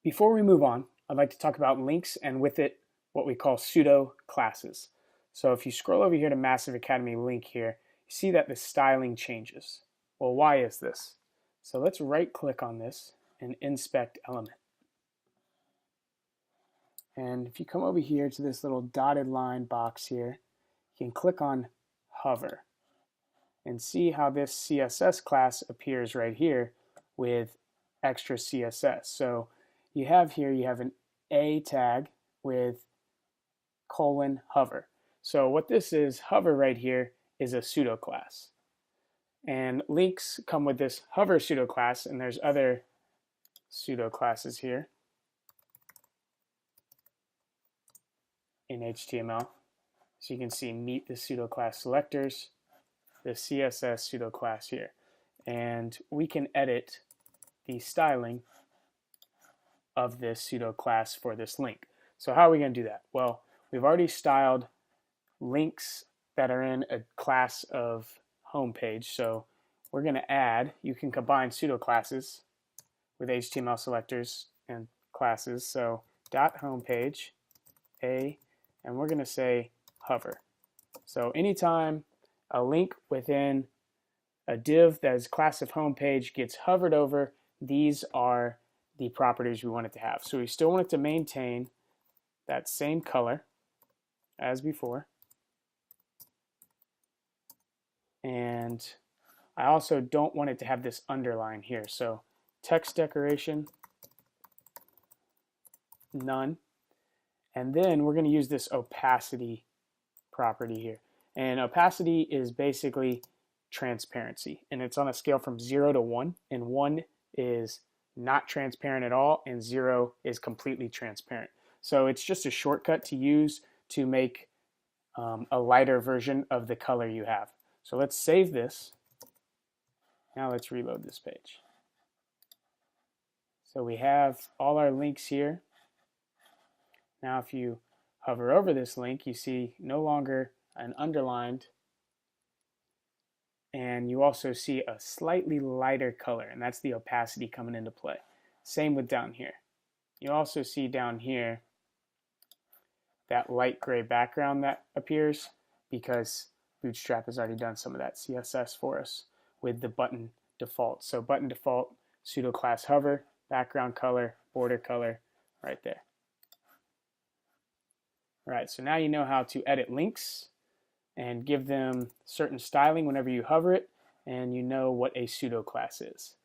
Before we move on, I'd like to talk about links and with it what we call pseudo classes. So if you scroll over here to Massive Academy link here, you see that the styling changes. Well, why is this? So let's right click on this and inspect element. And if you come over here to this little dotted line box here, you can click on hover and see how this CSS class appears right here with extra CSS. So you have an A tag with colon hover. So what this is, hover right here, is a pseudo class. And links come with this hover pseudo class, and there's other pseudo classes here in HTML. So you can see meet the pseudo class selectors, the CSS pseudo class here. And we can edit the styling of this pseudo class for this link. So how are we going to do that? Well, we've already styled links that are in a class of homepage. So we're going to add, you can combine pseudo classes with HTML selectors and classes. So dot homepage, a, and we're going to say hover. So anytime a link within a div that is class of homepage gets hovered over, these are the properties we want it to have. So we still want it to maintain that same color as before. And I also don't want it to have this underline here. So text decoration, none. And then we're going to use this opacity property here. And opacity is basically transparency. And it's on a scale from 0 to 1. And 1 is not transparent at all, and 0 is completely transparent. So it's just a shortcut to use to make a lighter version of the color you have. So let's save this. Now let's reload this page. So we have all our links here. Now if you hover over this link, you see no longer an underlined, and you also see a slightly lighter color, and that's the opacity coming into play. Same with down here. You also see down here that light gray background that appears because Bootstrap has already done some of that CSS for us with the button default. So button default, pseudo class hover, background color, border color, right there. All right, so now you know how to edit links and give them certain styling whenever you hover it, and you know what a pseudo class is.